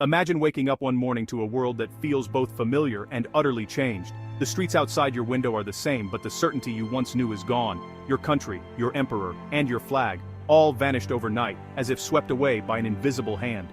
Imagine waking up one morning to a world that feels both familiar and utterly changed. The streets outside your window are the same, but the certainty you once knew is gone. Your country, your emperor, and your flag, all vanished overnight, as if swept away by an invisible hand.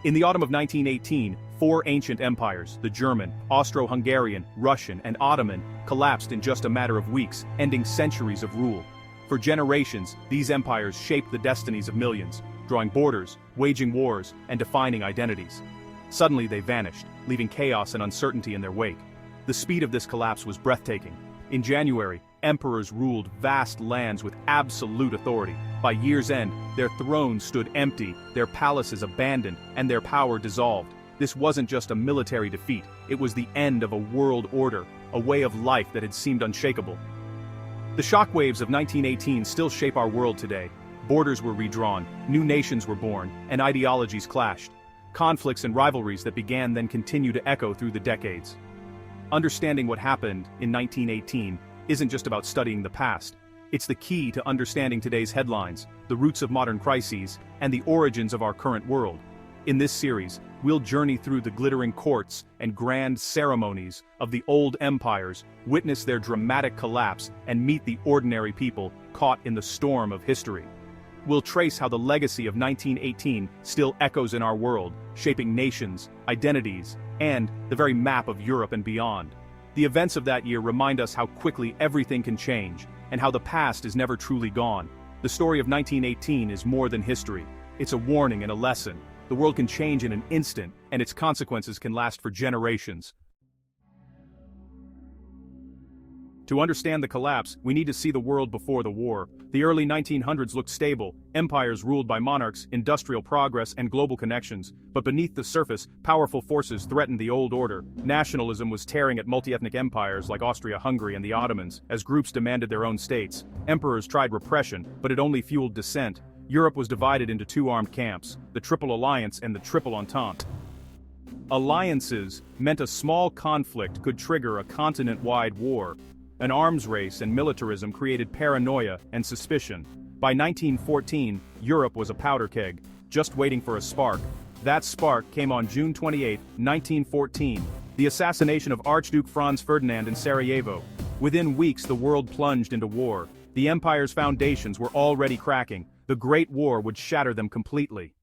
In the autumn of 1918, four ancient empires, the German, Austro-Hungarian, Russian, and Ottoman, collapsed in just a matter of weeks, ending centuries of rule. For generations, these empires shaped the destinies of millions, drawing borders, waging wars, and defining identities. Suddenly they vanished, leaving chaos and uncertainty in their wake. The speed of this collapse was breathtaking. In January, emperors ruled vast lands with absolute authority. By year's end, their thrones stood empty, their palaces abandoned, and their power dissolved. This wasn't just a military defeat, it was the end of a world order, a way of life that had seemed unshakable. The shockwaves of 1918 still shape our world today. Borders were redrawn, new nations were born, and ideologies clashed. Conflicts and rivalries that began then continue to echo through the decades. Understanding what happened in 1918 isn't just about studying the past. It's the key to understanding today's headlines, the roots of modern crises, and the origins of our current world. In this series, we'll journey through the glittering courts and grand ceremonies of the old empires, witness their dramatic collapse, and meet the ordinary people caught in the storm of history. We'll trace how the legacy of 1918 still echoes in our world, shaping nations, identities, and the very map of Europe and beyond. The events of that year remind us how quickly everything can change, and how the past is never truly gone. The story of 1918 is more than history. It's a warning and a lesson. The world can change in an instant, and its consequences can last for generations. To understand the collapse, we need to see the world before the war. The early 1900s looked stable, empires ruled by monarchs, industrial progress, and global connections. But beneath the surface, powerful forces threatened the old order. Nationalism was tearing at multi-ethnic empires like Austria-Hungary and the Ottomans, as groups demanded their own states. Emperors tried repression, but it only fueled dissent. Europe was divided into two armed camps, the Triple Alliance and the Triple Entente. Alliances meant a small conflict could trigger a continent-wide war. An arms race and militarism created paranoia and suspicion. By 1914, Europe was a powder keg, just waiting for a spark. That spark came on June 28, 1914, the assassination of Archduke Franz Ferdinand in Sarajevo. Within weeks, the world plunged into war. The empire's foundations were already cracking. The Great War would shatter them completely.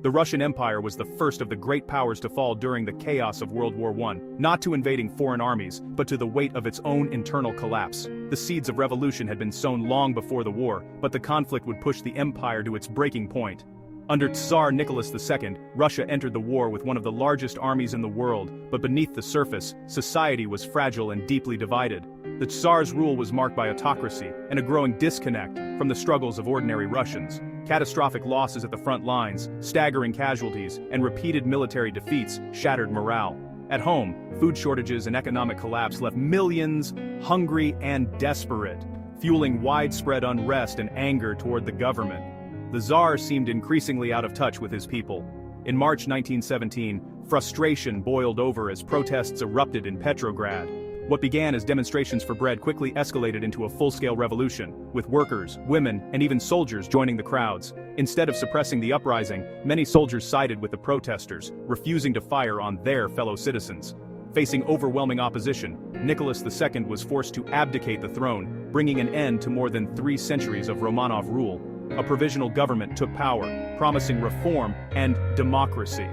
The Russian Empire was the first of the great powers to fall during the chaos of World War I, not to invading foreign armies, but to the weight of its own internal collapse. The seeds of revolution had been sown long before the war, but the conflict would push the empire to its breaking point. Under Tsar Nicholas II, Russia entered the war with one of the largest armies in the world, but beneath the surface, society was fragile and deeply divided. The Tsar's rule was marked by autocracy and a growing disconnect from the struggles of ordinary Russians. Catastrophic losses at the front lines, staggering casualties, and repeated military defeats shattered morale. At home, food shortages and economic collapse left millions hungry and desperate, fueling widespread unrest and anger toward the government. The Tsar seemed increasingly out of touch with his people. In March 1917, frustration boiled over as protests erupted in Petrograd. What began as demonstrations for bread quickly escalated into a full-scale revolution, with workers, women, and even soldiers joining the crowds. Instead of suppressing the uprising, many soldiers sided with the protesters, refusing to fire on their fellow citizens. Facing overwhelming opposition, Nicholas II was forced to abdicate the throne, bringing an end to more than 3 centuries of Romanov rule. A provisional government took power, promising reform and democracy.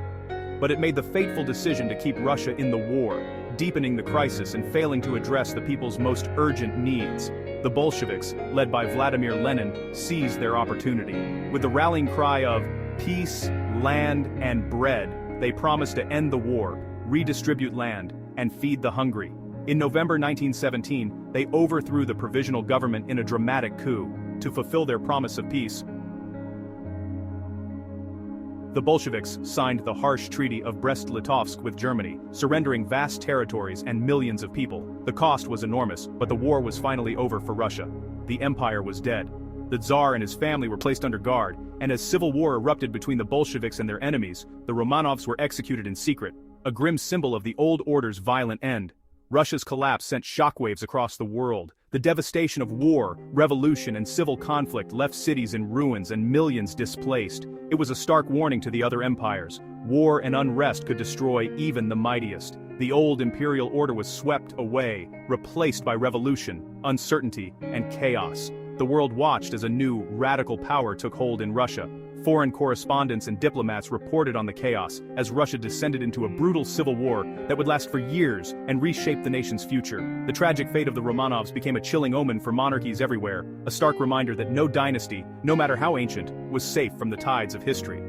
But it made the fateful decision to keep Russia in the war, deepening the crisis and failing to address the people's most urgent needs. The Bolsheviks, led by Vladimir Lenin, seized their opportunity. With the rallying cry of peace, land, and bread, they promised to end the war, redistribute land, and feed the hungry. In November 1917, they overthrew the provisional government in a dramatic coup. To fulfill their promise of peace, the Bolsheviks signed the harsh Treaty of Brest-Litovsk with Germany, surrendering vast territories and millions of people. The cost was enormous, but the war was finally over for Russia. The empire was dead. The Tsar and his family were placed under guard, and as civil war erupted between the Bolsheviks and their enemies, the Romanovs were executed in secret, a grim symbol of the old order's violent end. Russia's collapse sent shockwaves across the world. The devastation of war, revolution, and civil conflict left cities in ruins and millions displaced. It was a stark warning to the other empires. War and unrest could destroy even the mightiest. The old imperial order was swept away, replaced by revolution, uncertainty, and chaos. The world watched as a new, radical power took hold in Russia. Foreign correspondents and diplomats reported on the chaos as Russia descended into a brutal civil war that would last for years and reshape the nation's future. The tragic fate of the Romanovs became a chilling omen for monarchies everywhere, a stark reminder that no dynasty, no matter how ancient, was safe from the tides of history.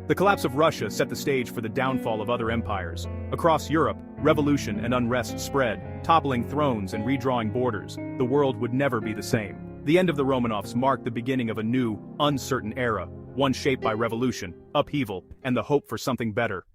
The collapse of Russia set the stage for the downfall of other empires. Across Europe, revolution and unrest spread, toppling thrones and redrawing borders. The world would never be the same. The end of the Romanovs marked the beginning of a new, uncertain era, one shaped by revolution, upheaval, and the hope for something better.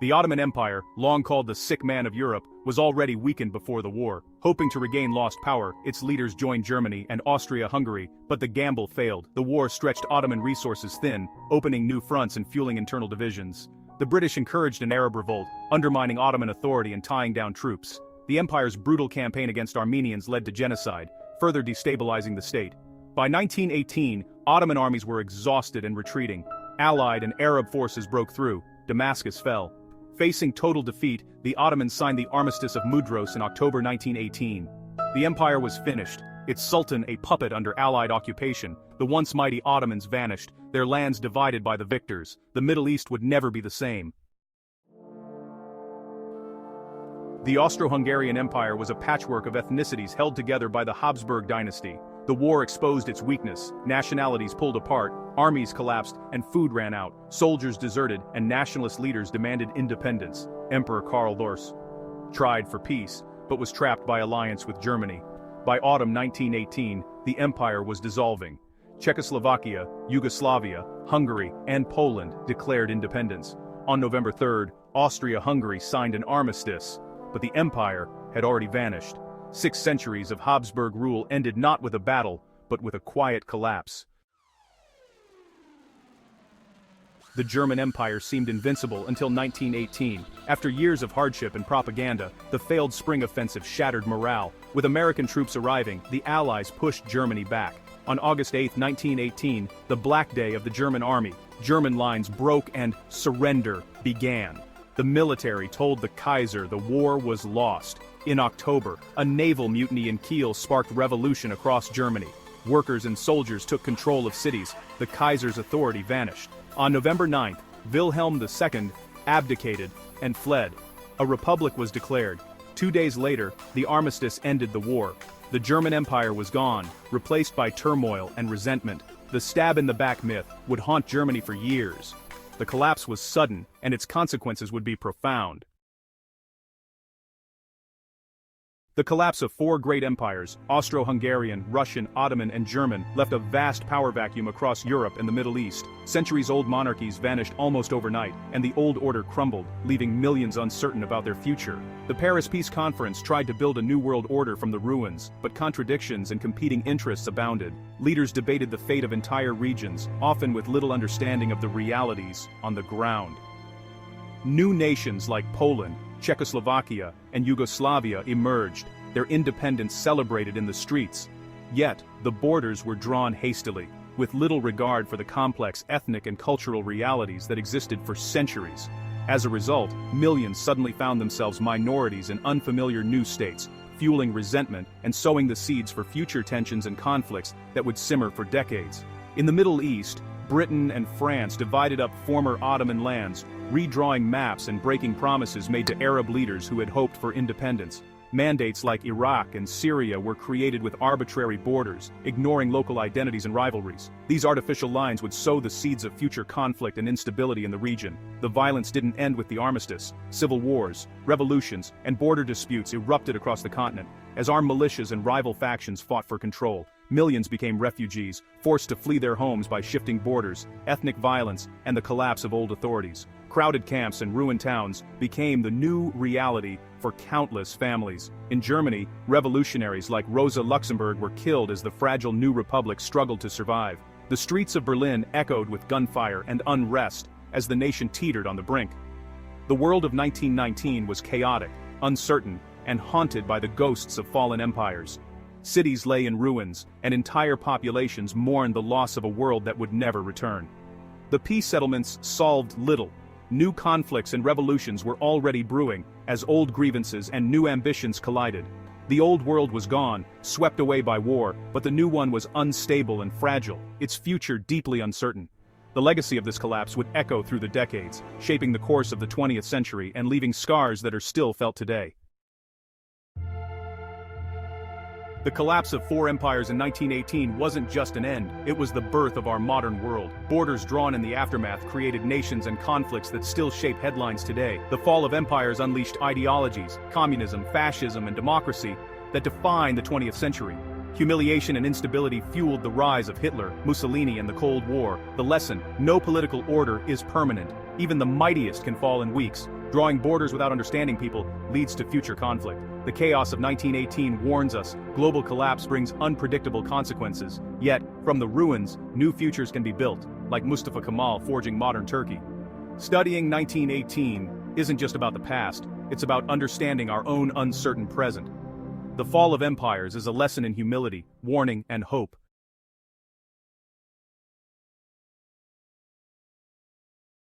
The Ottoman Empire, long called the sick man of Europe, was already weakened before the war. Hoping to regain lost power, its leaders joined Germany and Austria-Hungary, but the gamble failed. The war stretched Ottoman resources thin, opening new fronts and fueling internal divisions. The British encouraged an Arab revolt, undermining Ottoman authority and tying down troops. The empire's brutal campaign against Armenians led to genocide, further destabilizing the state. By 1918, Ottoman armies were exhausted and retreating. Allied and Arab forces broke through. Damascus fell. Facing total defeat, the Ottomans signed the Armistice of Mudros in October 1918. The empire was finished, its sultan a puppet under Allied occupation. The once mighty Ottomans vanished, their lands divided by the victors. The Middle East would never be the same. The Austro-Hungarian Empire was a patchwork of ethnicities held together by the Habsburg dynasty. The war exposed its weakness, nationalities pulled apart, armies collapsed, and food ran out, soldiers deserted, and nationalist leaders demanded independence. Emperor Karl Lors tried for peace, but was trapped by alliance with Germany. By autumn 1918, the empire was dissolving. Czechoslovakia, Yugoslavia, Hungary, and Poland declared independence. On November 3rd, Austria-Hungary signed an armistice, but the empire had already vanished. 6 centuries of Habsburg rule ended not with a battle, but with a quiet collapse. The German Empire seemed invincible until 1918. After years of hardship and propaganda, the failed spring offensive shattered morale. With American troops arriving, the Allies pushed Germany back. On August 8, 1918, the Black Day of the German army, German lines broke and surrender began. The military told the Kaiser the war was lost. In October, a naval mutiny in Kiel sparked revolution across Germany. Workers and soldiers took control of cities. The Kaiser's authority vanished. On November 9th, Wilhelm II abdicated and fled. A republic was declared. 2 days later, the armistice ended the war. The German Empire was gone, replaced by turmoil and resentment. The stab-in-the-back myth would haunt Germany for years. The collapse was sudden, and its consequences would be profound. The collapse of 4 great empires, Austro-Hungarian, Russian, Ottoman, and German, left a vast power vacuum across Europe and the Middle East. Centuries-old monarchies vanished almost overnight, and the old order crumbled, leaving millions uncertain about their future. The Paris Peace Conference tried to build a new world order from the ruins, but contradictions and competing interests abounded. Leaders debated the fate of entire regions, often with little understanding of the realities on the ground. New nations like Poland, Czechoslovakia, and Yugoslavia emerged, their independence celebrated in the streets. Yet, the borders were drawn hastily, with little regard for the complex ethnic and cultural realities that existed for centuries. As a result, millions suddenly found themselves minorities in unfamiliar new states, fueling resentment and sowing the seeds for future tensions and conflicts that would simmer for decades. In the Middle East, Britain and France divided up former Ottoman lands, redrawing maps and breaking promises made to Arab leaders who had hoped for independence. Mandates like Iraq and Syria were created with arbitrary borders, ignoring local identities and rivalries. These artificial lines would sow the seeds of future conflict and instability in the region. The violence didn't end with the armistice. Civil wars, revolutions, and border disputes erupted across the continent. As armed militias and rival factions fought for control, millions became refugees, forced to flee their homes by shifting borders, ethnic violence, and the collapse of old authorities. Crowded camps and ruined towns became the new reality for countless families. In Germany, revolutionaries like Rosa Luxemburg were killed as the fragile new republic struggled to survive. The streets of Berlin echoed with gunfire and unrest as the nation teetered on the brink. The world of 1919 was chaotic, uncertain, and haunted by the ghosts of fallen empires. Cities lay in ruins, and entire populations mourned the loss of a world that would never return. The peace settlements solved little. New conflicts and revolutions were already brewing, as old grievances and new ambitions collided. The old world was gone, swept away by war, but the new one was unstable and fragile, its future deeply uncertain. The legacy of this collapse would echo through the decades, shaping the course of the 20th century and leaving scars that are still felt today. The collapse of four empires in 1918 wasn't just an end, it was the birth of our modern world. Borders drawn in the aftermath created nations and conflicts that still shape headlines today. The fall of empires unleashed ideologies, communism, fascism, and democracy that define the 20th century. Humiliation and instability fueled the rise of Hitler, Mussolini, and the Cold War. The lesson: no political order is permanent. Even the mightiest can fall in weeks. Drawing borders without understanding people leads to future conflict. The chaos of 1918 warns us, global collapse brings unpredictable consequences. Yet, from the ruins, new futures can be built, like Mustafa Kemal forging modern Turkey. Studying 1918 isn't just about the past, it's about understanding our own uncertain present. The fall of empires is a lesson in humility, warning, and hope.